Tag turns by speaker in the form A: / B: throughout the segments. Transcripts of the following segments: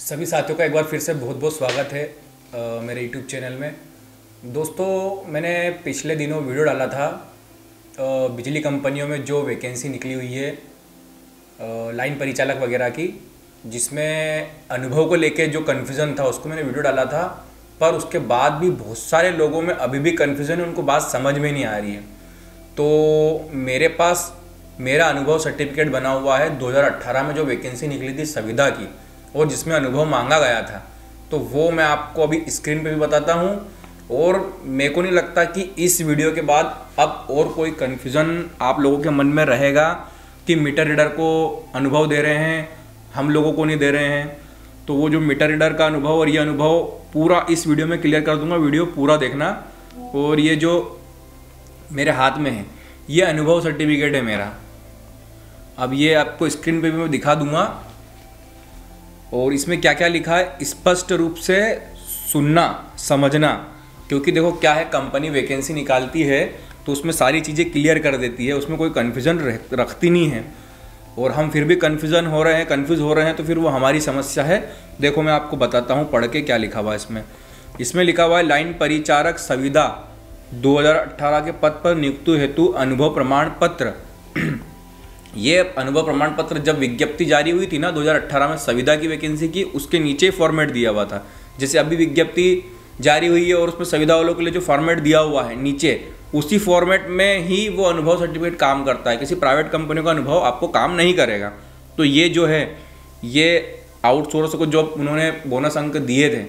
A: सभी साथियों का एक बार फिर से बहुत बहुत स्वागत है मेरे यूट्यूब चैनल में। दोस्तों, मैंने पिछले दिनों वीडियो डाला था बिजली कंपनियों में जो वैकेंसी निकली हुई है लाइन परिचालक वगैरह की, जिसमें अनुभव को लेके जो कन्फ्यूज़न था उसको मैंने वीडियो डाला था। पर उसके बाद भी बहुत सारे लोगों में अभी भी कन्फ्यूज़न है, उनको बात समझ में नहीं आ रही है। तो मेरे पास मेरा अनुभव सर्टिफिकेट बना हुआ है 2018 में जो वैकेंसी निकली थी संविदा की और जिसमें अनुभव मांगा गया था, तो वो मैं आपको अभी स्क्रीन पे भी बताता हूँ। और मेरे को नहीं लगता कि इस वीडियो के बाद अब और कोई कन्फ्यूज़न आप लोगों के मन में रहेगा कि मीटर रीडर को अनुभव दे रहे हैं, हम लोगों को नहीं दे रहे हैं। तो वो जो मीटर रीडर का अनुभव और ये अनुभव पूरा इस वीडियो में क्लियर कर दूंगा, वीडियो पूरा देखना। और ये जो मेरे हाथ में है ये अनुभव सर्टिफिकेट है मेरा, अब ये आपको स्क्रीन पे भी मैं दिखा दूंगा। और इसमें क्या क्या लिखा है स्पष्ट रूप से सुनना समझना, क्योंकि देखो क्या है, कंपनी वैकेंसी निकालती है तो उसमें सारी चीज़ें क्लियर कर देती है, उसमें कोई कन्फ्यूज़न रखती नहीं है। और हम फिर भी कन्फ्यूज़ हो रहे हैं तो फिर वो हमारी समस्या है। देखो मैं आपको बताता हूँ पढ़ के क्या लिखा हुआ है इसमें लिखा हुआ है लाइन परिचारक संविदा 2018 के पद पर नियुक्ति हेतु अनुभव प्रमाण पत्र। ये अनुभव प्रमाण पत्र जब विज्ञप्ति जारी हुई थी ना 2018 में संविदा की वैकेंसी की, उसके नीचे फॉर्मेट दिया हुआ था। जैसे अभी विज्ञप्ति जारी हुई है और उसमें संविदा वालों के लिए जो फॉर्मेट दिया हुआ है नीचे, उसी फॉर्मेट में ही वो अनुभव सर्टिफिकेट काम करता है। किसी प्राइवेट कंपनी का अनुभव आपको काम नहीं करेगा। तो ये जो है ये आउटसोर्स को जो उन्होंने बोनस अंक दिए थे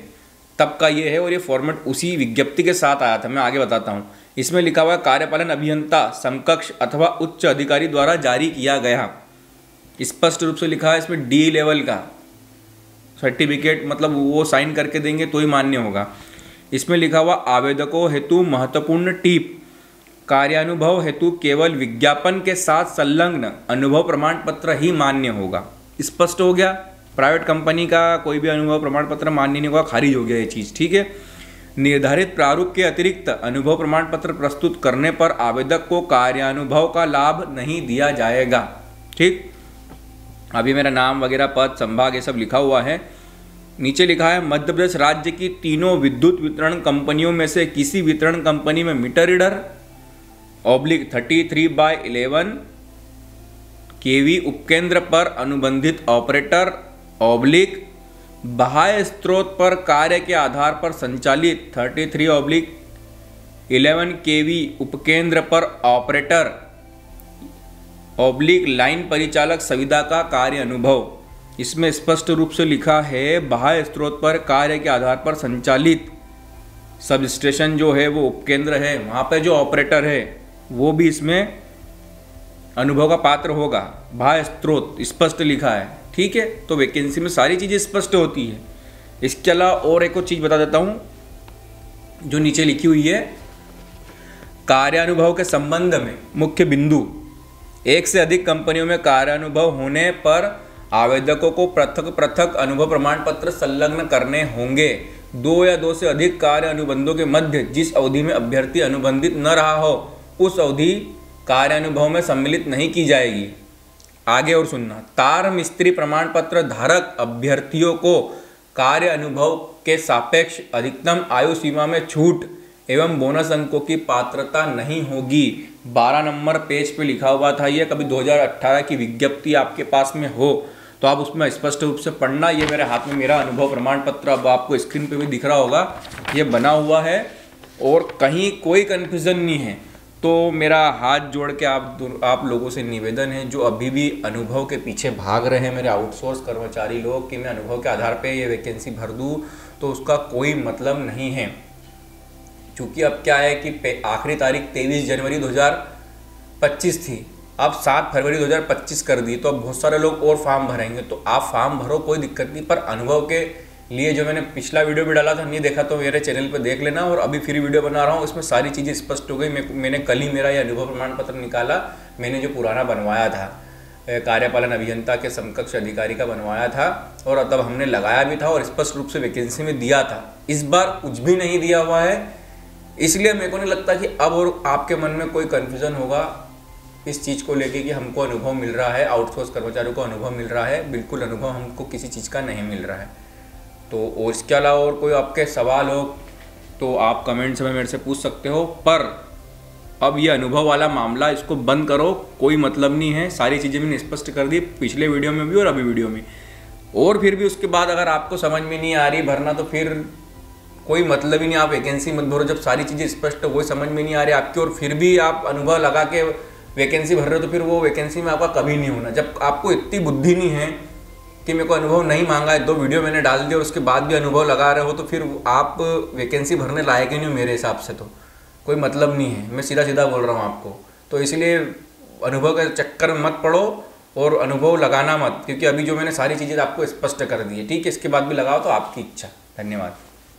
A: तब का ये है, और ये फॉर्मेट उसी विज्ञप्ति के साथ आया था। मैं आगे बताता हूँ। इसमें लिखा हुआ है कार्यपालन अभियंता समकक्ष अथवा उच्च अधिकारी द्वारा जारी किया गया। स्पष्ट रूप से लिखा है इसमें डी लेवल का सर्टिफिकेट, मतलब वो साइन करके देंगे तो ही मान्य होगा। इसमें लिखा हुआ आवेदकों हेतु महत्वपूर्ण टिप, कार्यानुभव हेतु केवल विज्ञापन के साथ संलग्न अनुभव प्रमाण पत्र ही मान्य होगा। स्पष्ट हो गया, प्राइवेट कंपनी का कोई भी अनुभव प्रमाण पत्र मान्य नहीं होगा, खारिज हो गया ये चीज़। ठीक है। निर्धारित प्रारूप के अतिरिक्त अनुभव प्रमाण पत्र प्रस्तुत करने पर आवेदक को कार्यानुभव का लाभ नहीं दिया जाएगा। ठीक, अभी मेरा नाम वगैरह पद संभाग ये सब लिखा हुआ है। नीचे लिखा है मध्य प्रदेश राज्य की तीनों विद्युत वितरण कंपनियों में से किसी वितरण कंपनी में मीटर रीडर /33/11 केवी उपकेंद्र पर अनुबंधित ऑपरेटर बाह्य स्रोत पर कार्य के आधार पर संचालित 33/11 केवी उपकेंद्र पर ऑपरेटर लाइन परिचालक संविदा का कार्य अनुभव। इसमें स्पष्ट रूप से लिखा है बाह्य स्रोत पर कार्य के आधार पर संचालित सब स्टेशन जो है वो उपकेंद्र है, वहाँ पर जो ऑपरेटर है वो भी इसमें अनुभव का पात्र होगा। बाह्य स्रोत स्पष्ट लिखा है। ठीक है, तो वैकेंसी में सारी चीज़ें स्पष्ट होती है। इसके अलावा और एक और चीज़ बता देता हूँ जो नीचे लिखी हुई है, कार्यानुभव के संबंध में मुख्य बिंदु, एक से अधिक कंपनियों में कार्यानुभव होने पर आवेदकों को पृथक पृथक अनुभव प्रमाण पत्र संलग्न करने होंगे। 2 या 2 से अधिक कार्य अनुबंधों के मध्य जिस अवधि में अभ्यर्थी अनुबंधित न रहा हो उस अवधि कार्यानुभव में सम्मिलित नहीं की जाएगी। आगे और सुनना, तार मिस्त्री प्रमाण पत्र धारक अभ्यर्थियों को कार्य अनुभव के सापेक्ष अधिकतम आयु सीमा में छूट एवं बोनस अंकों की पात्रता नहीं होगी। 12 नंबर पेज पे लिखा हुआ था ये। कभी 2018 की विज्ञप्ति आपके पास में हो तो आप उसमें स्पष्ट रूप से पढ़ना। ये मेरे हाथ में मेरा अनुभव प्रमाण पत्र, अब आपको स्क्रीन पे भी दिख रहा होगा, ये बना हुआ है और कहीं कोई कन्फ्यूज़न नहीं है। तो मेरा हाथ जोड़ के आप लोगों से निवेदन है जो अभी भी अनुभव के पीछे भाग रहे हैं, मेरे आउटसोर्स कर्मचारी लोग, कि मैं अनुभव के आधार पे ये वैकेंसी भर दूं, तो उसका कोई मतलब नहीं है। क्योंकि अब क्या है कि आखिरी तारीख 23 जनवरी 2025 थी, अब 7 फरवरी 2025 कर दी, तो अब बहुत सारे लोग और फॉर्म भरेंगे। तो आप फॉर्म भरो, कोई दिक्कत नहीं, पर अनुभव के लिए जो मैंने पिछला वीडियो भी डाला था, नहीं देखा तो मेरे चैनल पर देख लेना। और अभी फिर वीडियो बना रहा हूँ, इसमें सारी चीज़ें स्पष्ट हो गई। मैंने कल ही मेरा ये अनुभव प्रमाण पत्र निकाला। मैंने जो पुराना बनवाया था कार्यपालन अभियंता के समकक्ष अधिकारी का बनवाया था, और तब हमने लगाया भी था और स्पष्ट रूप से वैकेंसी में दिया था। इस बार कुछ भी नहीं दिया हुआ है, इसलिए मेरे को नहीं लगता कि अब और आपके मन में कोई कन्फ्यूज़न होगा इस चीज़ को लेके कि हमको अनुभव मिल रहा है, आउटसोर्स कर्मचारियों को अनुभव मिल रहा है। बिल्कुल अनुभव हमको किसी चीज़ का नहीं मिल रहा है। तो और इसके अलावा और कोई आपके सवाल हो तो आप कमेंट्स में मेरे से पूछ सकते हो, पर अब ये अनुभव वाला मामला इसको बंद करो, कोई मतलब नहीं है। सारी चीज़ें मैंने स्पष्ट कर दी पिछले वीडियो में भी और अभी वीडियो में। और फिर भी उसके बाद अगर आपको समझ में नहीं आ रही भरना, तो फिर कोई मतलब ही नहीं, आप वैकेंसी मत भरो। जब सारी चीज़ें स्पष्ट वही समझ में नहीं आ रही आपकी और फिर भी आप अनुभव लगा के वैकेंसी भर रहे हो, तो फिर वो वैकेंसी में आपका कभी नहीं होना। जब आपको इतनी बुद्धि नहीं है कि मेरे को अनुभव नहीं मांगा है, 2 वीडियो मैंने डाल दिया और उसके बाद भी अनुभव लगा रहे हो, तो फिर आप वैकेंसी भरने लायक ही नहीं हो मेरे हिसाब से। तो कोई मतलब नहीं है, मैं सीधा सीधा बोल रहा हूँ आपको। तो इसलिए अनुभव के चक्कर में मत पड़ो और अनुभव लगाना मत, क्योंकि अभी जो मैंने सारी चीज़ें आपको स्पष्ट कर दी है, ठीक है। इसके बाद भी लगाओ तो आपकी इच्छा। धन्यवाद।